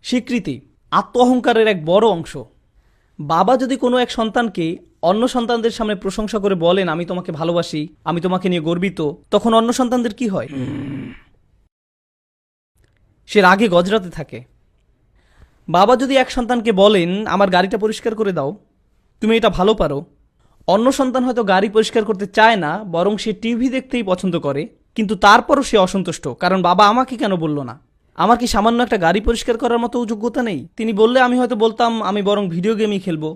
স্বীকৃতি আত্ম অহংকারের এক বড় অংশ। বাবা যদি কোনো এক সন্তানকে অন্য সন্তানদের সামনে প্রশংসা করে বলেন, আমি তোমাকে ভালোবাসি, আমি তোমাকে নিয়ে গর্বিত, তখন অন্য সন্তানদের কি হয়? সে রাগে গজরাতে থাকে। বাবা যদি এক সন্তানকে বলেন, আমার গাড়িটা পরিষ্কার করে দাও, তুমি এটা ভালো পারো, অন্য সন্তান হয়তো গাড়ি পরিষ্কার করতে চায় না, বরং সে টিভি দেখতেই পছন্দ করে, কিন্তু তারপরও সে অসন্তুষ্ট, কারণ বাবা আমাকে কেন বলল না? আমার কি সামান্য একটা গাড়ি পরিষ্কার করার মতো যোগ্যতা নেই? তিনি বললে আমি হয়তো বলতাম আমি বরং ভিডিও গেমই খেলবো,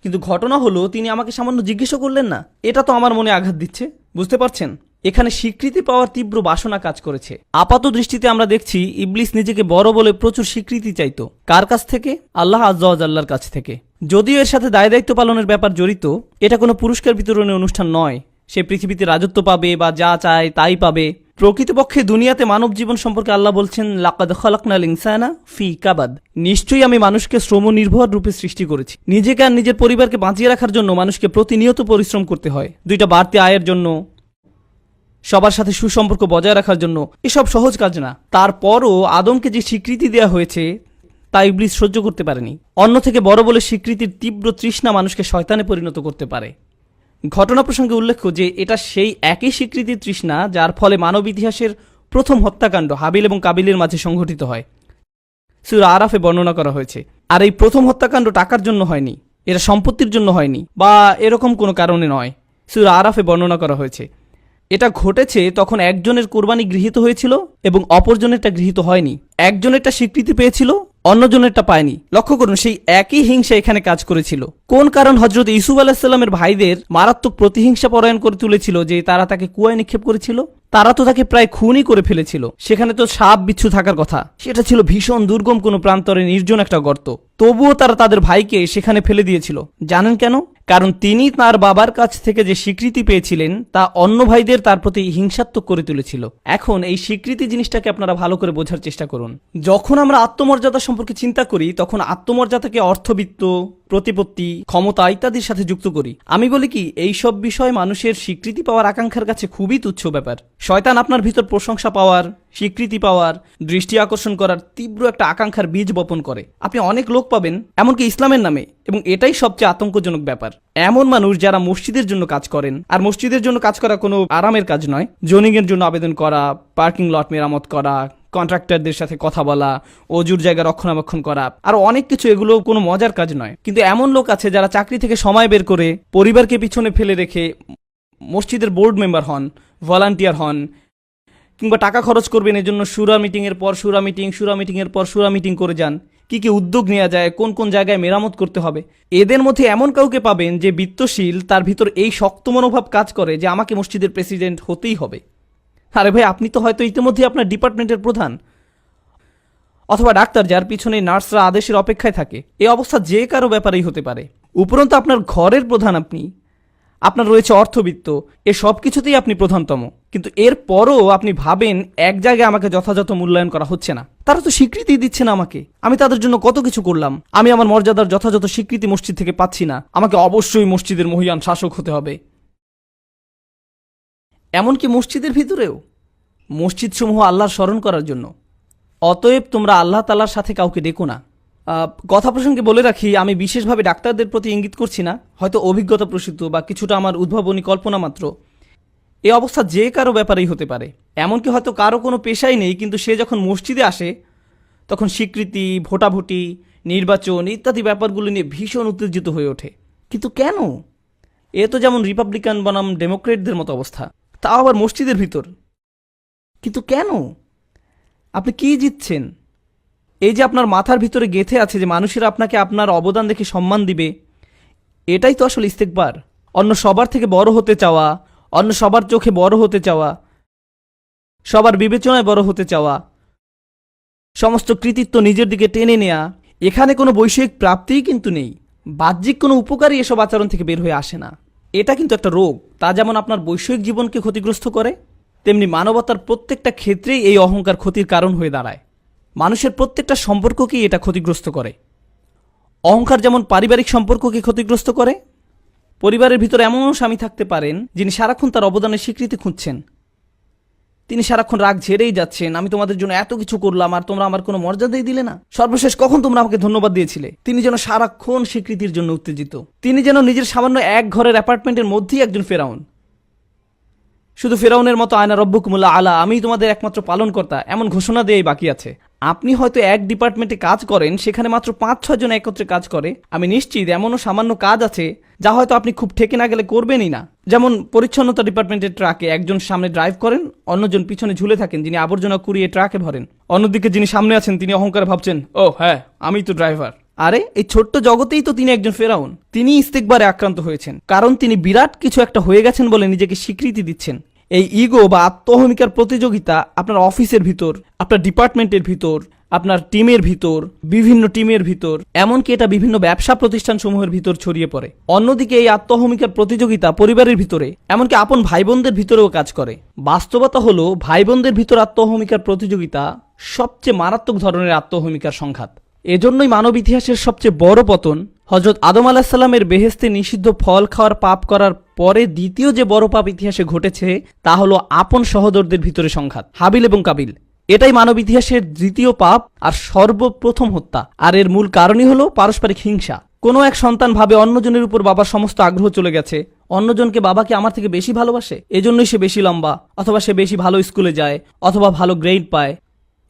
কিন্তু ঘটনা হলো তিনি আমাকে সামান্য জিজ্ঞেসও করলেন না। এটা তো আমার মনে আঘাত দিচ্ছে। বুঝতে পারছেন, এখানে স্বীকৃতি পাওয়ার তীব্র বাসনা কাজ করেছে। আপাত দৃষ্টিতে আমরা দেখছি ইবলিস নিজেকে বড় বলে প্রচুর স্বীকৃতি চাইতো। কার কাছ থেকে? আল্লাহ আজ্জা ওয়া জাল্লার কাছ থেকে। যদিও এর সাথে দায় দায়িত্ব পালনের ব্যাপার জড়িত, এটা কোনো পুরস্কার বিতরণের অনুষ্ঠান নয়। সে পৃথিবীতে রাজত্ব পাবে বা যা চায় তাই পাবে। প্রকৃতপক্ষে দুনিয়াতে মানব জীবন সম্পর্কে আল্লাহ বলছেন, লাকাদ খালাকনাল ইনসানা ফি কাবাদ, নিশ্চয়ই আমি মানুষকে শ্রম নির্ভর রূপে সৃষ্টি করেছি। নিজেকে আর নিজের পরিবারকে বাঁচিয়ে রাখার জন্য মানুষকে প্রতিনিয়ত পরিশ্রম করতে হয়, দুইটা বাড়তি আয়ের জন্য, সবার সাথে সুসম্পর্ক বজায় রাখার জন্য। এসব সহজ কাজ না। তারপরও আদমকে যে স্বীকৃতি দেওয়া হয়েছে তা ইবলিস সহ্য করতে পারেনি। অন্য থেকে বড় বলে স্বীকৃতির তীব্র তৃষ্ণা মানুষকে শয়তানে পরিণত করতে পারে। ঘটনা প্রসঙ্গে উল্লেখ্য যে এটা সেই একই স্বীকৃতির তৃষ্ণা যার ফলে মানব ইতিহাসের প্রথম হত্যাকাণ্ড হাবিল এবং কাবিলের মাঝে সংঘটিত হয়, সূরা আরাফে বর্ণনা করা হয়েছে। আর এই প্রথম হত্যাকাণ্ড টাকার জন্য হয়নি, এটা সম্পত্তির জন্য হয়নি, বা এরকম কোনো কারণে নয়। সূরা আরাফে বর্ণনা করা হয়েছে এটা ঘটেছে তখন একজনের কোরবানি গৃহীত হয়েছিল এবং অপরজনেরটা গৃহীত হয়নি। একজনেরটা স্বীকৃতি পেয়েছিল, অন্যজনেরটা পায়নি। লক্ষ্য করুন, সেই একই হিংসা এখানে কাজ করেছিল। কোন কারণ হযরত ইউসুফ আলাইহিস সালামের ভাইদের মারাত্মক প্রতিহিংসা পরায়ণ করে তুলেছিল যে তারা তাকে কুয়ায় নিক্ষেপ করেছিল? তারা তো তাকে প্রায় খুনই করে ফেলেছিল। সেখানে তো সাপ বিচ্ছু থাকার কথা, সেটা ছিল ভীষণ দুর্গম কোনো প্রান্তরে নির্জন একটা গর্ত। তবুও তারা তাদের ভাইকে সেখানে ফেলে দিয়েছিল। জানেন কেন? কারণ তিনি তার বাবার কাছ থেকে যে স্বীকৃতি পেয়েছিলেন তা অন্য ভাইদের তার প্রতি হিংসাত্মক করে তুলেছিল। এখন এই স্বীকৃতি জিনিসটাকে আপনারা ভালো করে বোঝার চেষ্টা করুন। যখন আমরা আত্মমর্যাদা সম্পর্কে চিন্তা করি তখন আত্মমর্যাদাকে অর্থবিত্ত, প্রতিপত্তি, ক্ষমতা ইত্যাদির সাথে যুক্ত করি। আমি বলি কি, এই সব বিষয় মানুষের স্বীকৃতি পাওয়ার আকাঙ্ক্ষার কাছে খুবই তুচ্ছ ব্যাপার। শয়তান আপনার ভিতর প্রশংসা পাওয়ার, স্বীকৃতি পাওয়ার, দৃষ্টি আকর্ষণ করার তীব্র একটা আকাঙ্ক্ষার বীজ বপন করে। আপনি অনেক লোক পাবেন এমনকি ইসলামের নামে, এবং এটাই সবচেয়ে আতঙ্কজনক ব্যাপার। এমন মানুষ যারা মসজিদের জন্য কাজ করেন, আর মসজিদের জন্য কাজ করা কোনো আরামের কাজ নয়। জোনিং এর জন্য আবেদন করা, পার্কিং লট মেরামত করা, কন্ট্রাক্টরদের সাথে কথা বলা, অজুর জায়গা রক্ষণাবেক্ষণ করা, আর অনেক কিছু। এগুলো কোনো মজার কাজ নয়। কিন্তু এমন লোক আছে যারা চাকরি থেকে সময় বের করে পরিবারকে পিছনে ফেলে রেখে মসজিদের বোর্ড মেম্বার হন, ভলান্টিয়ার হন, কিংবা টাকা খরচ করবেন এজন্য শুরা মিটিংয়ের পর শুরা মিটিং, শুরা মিটিংয়ের পর শুরা মিটিং করে যান। কি কি উদ্যোগ নেওয়া যায়, কোন কোন জায়গায় মেরামত করতে হবে। এদের মধ্যে এমন কাউকে পাবেন যে বিত্তশীল, তার ভিতর এই শক্ত মনোভাব কাজ করে যে আমাকে মসজিদের প্রেসিডেন্ট হতেই হবে। আরে ভাই, আপনি তো হয়তো ইতিমধ্যে আপনার ডিপার্টমেন্টের প্রধান, অথবা ডাক্তার যার পিছনে নার্সরা আদেশের অপেক্ষায় থাকে। এই অবস্থা যে কারো ব্যাপারেই হতে পারে। উপরন্তু আপনার ঘরের প্রধান আপনি, আপনার রয়েছে অর্থবিত্ত, এ সব কিছুতেই আপনি প্রধানতম। কিন্তু এর পরও আপনি ভাবেন এক জায়গায় আমাকে যথাযথ মূল্যায়ন করা হচ্ছে না, তারা তো স্বীকৃতি দিচ্ছে না আমাকে, আমি তাদের জন্য কত কিছু করলাম, আমি আমার মর্যাদার যথাযথ স্বীকৃতি মসজিদ থেকে পাচ্ছি না, আমাকে অবশ্যই মসজিদের মহিয়ান শাসক হতে হবে। এমনকি মসজিদের ভিতরেও, মসজিদ সমূহ আল্লাহর স্মরণ করার জন্য। অতএব তোমরা আল্লাহ তাআলার সাথে কাউকে ডেকো না। কথা প্রসঙ্গে বলে রাখি, আমি বিশেষভাবে ডাক্তারদের প্রতি ইঙ্গিত করছি না, হয়তো অভিজ্ঞতা প্রসূত বা কিছুটা আমার উদ্ভাবনী কল্পনা মাত্র। এই অবস্থা যে কারো ব্যাপারেই হতে পারে। এমনকি হয়তো কারো কোনো পেশাই নেই, কিন্তু সে যখন মসজিদে আসে তখন স্বীকৃতি, ভোটাভুটি, নির্বাচন ইত্যাদি ব্যাপারগুলো নিয়ে ভীষণ উত্তেজিত হয়ে ওঠে। কিন্তু কেন? এ তো যেমন রিপাবলিকান বনাম ডেমোক্রেটদের মতো অবস্থা, তাও আবার মসজিদের ভিতর। কিন্তু কেন? আপনি কি জিতছেন? এই যে আপনার মাথার ভিতরে গেঁথে আছে যে মানুষেরা আপনাকে আপনার অবদান দেখে সম্মান দিবে, এটাই তো আসলে ইস্তেকবার। অন্য সবার থেকে বড় হতে চাওয়া, অন্য সবার চোখে বড় হতে চাওয়া, সবার বিবেচনায় বড় হতে চাওয়া, সমস্ত কৃতিত্ব নিজের দিকে টেনে নেয়া। এখানে কোনো বৈষয়িক প্রাপ্তিই কিন্তু নেই, বাহ্যিক কোনো উপকারই এসব আচরণ থেকে বের হয়ে আসে না। এটা কিন্তু একটা রোগ। তা যেমন আপনার বৈষয়িক জীবনকে ক্ষতিগ্রস্ত করে, তেমনি মানবতার প্রত্যেকটা ক্ষেত্রেই এই অহংকার ক্ষতির কারণ হয়ে দাঁড়ায়। মানুষের প্রত্যেকটা সম্পর্ককেই এটা ক্ষতিগ্রস্ত করে। অহংকার যেমন পারিবারিক সম্পর্ককে ক্ষতিগ্রস্ত করে। পরিবারের ভিতরে এমনও স্বামী থাকতে পারেন যিনি সারাক্ষণ তার অবদানের স্বীকৃতি খুঁজছেন, তিনি সারাক্ষণ রাগ ঝেড়েই যাচ্ছেন, আমি তোমাদের জন্য এত কিছু করলাম আর তোমরা আমার কোনো মর্যাদাই দিলে না। সর্বশেষ কখন তোমরা আমাকে ধন্যবাদ দিয়েছিলে? তিনি যেন সারাক্ষণ স্বীকৃতির জন্য উত্তেজিত। তিনি যেন নিজের সামান্য এক ঘরের অ্যাপার্টমেন্টের মধ্যেই একজন ফেরাউন। শুধু ফেরাউনের মতো আয়না রব্বুকুমুল্লাহ আলা, আমি তোমাদের একমাত্র পালনকর্তা, এমন ঘোষণা দিয়েই বাকি আছে। আপনি হয়তো এক ডিপার্টমেন্টে কাজ করেন, সেখানে মাত্র 5-6 জন একত্রে কাজ করে। আমি নিশ্চিত এমনও সামান্য কাজ আছে যা হয়তো আপনি খুব ঠেকে না গেলে করবেনই না। যেমন পরিচ্ছন্নতা ডিপার্টমেন্টের ট্রাকে একজন সামনে ড্রাইভ করেন, অন্যজন পিছনে ঝুলে থাকেন যিনি আবর্জনা কুড়িয়ে ট্রাকে ভরেন। অন্যদিকে যিনি সামনে আছেন তিনি অহংকারে ভাবছেন, ও হ্যাঁ, আমি তো ড্রাইভার। আরে এই ছোট্ট জগতেই তো তিনি একজন ফেরাউন। তিনি ইস্তেকবারে আক্রান্ত হয়েছেন, কারণ তিনি বিরাট কিছু একটা হয়ে গেছেন বলে নিজেকে স্বীকৃতি দিচ্ছেন। এই ইগো বা আত্মহমিকার প্রতিযোগিতা আপনার অফিসের ভিতর, আপনার ডিপার্টমেন্টের ভিতর, আপনার টিমের ভিতর, বিভিন্ন টিমের ভিতর, এমনকি এটা বিভিন্ন ব্যবসা প্রতিষ্ঠানসমূহের ভিতর ছড়িয়ে পড়ে। অন্যদিকে এই আত্মহমিকার প্রতিযোগিতা পরিবারের ভিতরে, এমনকি আপন ভাই বোনদের ভিতরেও কাজ করে। বাস্তবতা হলো ভাই বোনদের ভিতর আত্মহমিকার প্রতিযোগিতা সবচেয়ে মারাত্মক ধরনের আত্মহমিকার সংঘাত। এজন্যই মানব ইতিহাসের সবচেয়ে বড় পতন হযরত আদম আলাহিসাল্লামের বেহেশতে নিষিদ্ধ ফল খাওয়ার পাপ করার পরে দ্বিতীয় যে বড় পাপ ইতিহাসে ঘটেছে তা হলো আপন সহোদরদের ভিতরে সংঘাত, হাবিল এবং কাবিল। এটাই মানব ইতিহাসের দ্বিতীয় পাপ আর সর্বপ্রথম হত্যা। আর এর মূল কারণই হলো পারস্পরিক হিংসা। কোনো এক সন্তান ভাবে অন্যজনের উপর বাবার সমস্ত আগ্রহ চলে গেছে, অন্যজনকে বাবাকে আমার থেকে বেশি ভালোবাসে, এজন্যই সে বেশি লম্বা, অথবা সে বেশি ভালো স্কুলে যায়, অথবা ভালো গ্রেড পায়।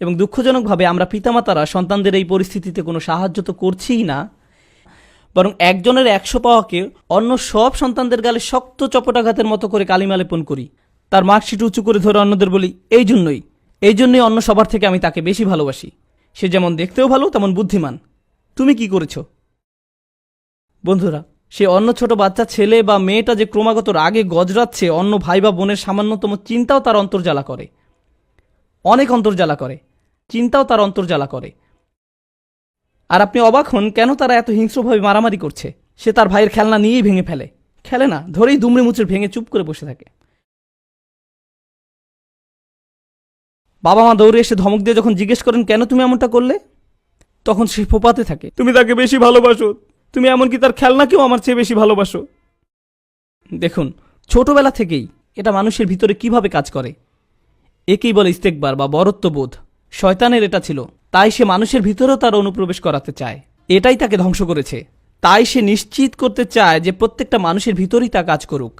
এবং দুঃখজনকভাবে আমরা পিতামাতারা সন্তানদের এই পরিস্থিতিতে কোনো সাহায্য তো করছিই না, বরং একজনের 100 পাওয়াকে অন্য সব সন্তানদের গালে শক্ত চপটাঘাতের মতো করে কালিমা লেপন করি। তার মার্কশিট উঁচু করে ধরে অন্যদের বলি, এই জন্যই অন্য সবার থেকে আমি তাকে বেশি ভালোবাসি। সে যেমন দেখতেও ভালো তেমন বুদ্ধিমান। তুমি কি করেছো? বন্ধুরা, সে অন্য ছোট বাচ্চা ছেলে বা মেয়েটা যে ক্রমাগত রাগে গজরাচ্ছে, অন্য ভাই বা বোনের সামান্যতম চিন্তাও তার অন্তর্জ্বালা করে, অনেক অন্তর্জ্বালা করে, চিন্তাও তার অন্তর্জ্বালা করে। আর আপনি অবাক হন কেন তারা এত হিংস্রভাবে মারামারি করছে। সে তার ভাইয়ের খেলনা নিয়েই ভেঙে ফেলে, খেলে না, ধরেই দুমড়ে মুচড়ে ভেঙে চুপ করে বসে থাকে। বাবা মা দৌড়ে এসে ধমক দিয়ে যখন জিজ্ঞেস করেন কেন তুমি এমনটা করলে, তখন সে ফোপাতে থাকে, তুমি তাকে বেশি ভালোবাসো, তুমি এমনকি তার খেলনাকেও আমার চেয়ে বেশি ভালোবাসো। দেখুন, ছোটবেলা থেকেই এটা মানুষের ভিতরে কিভাবে কাজ করে। একেই বলে ইস্তেকবার বা বরত্ববোধ। শয়তানের এটা ছিল, তাই সে মানুষের ভিতরেও তার অনুপ্রবেশ করাতে চায়। এটাই তাকে ধ্বংস করেছে। তাই সে নিশ্চিত করতে চায় যে প্রত্যেকটা মানুষের ভিতরেই তা কাজ করুক।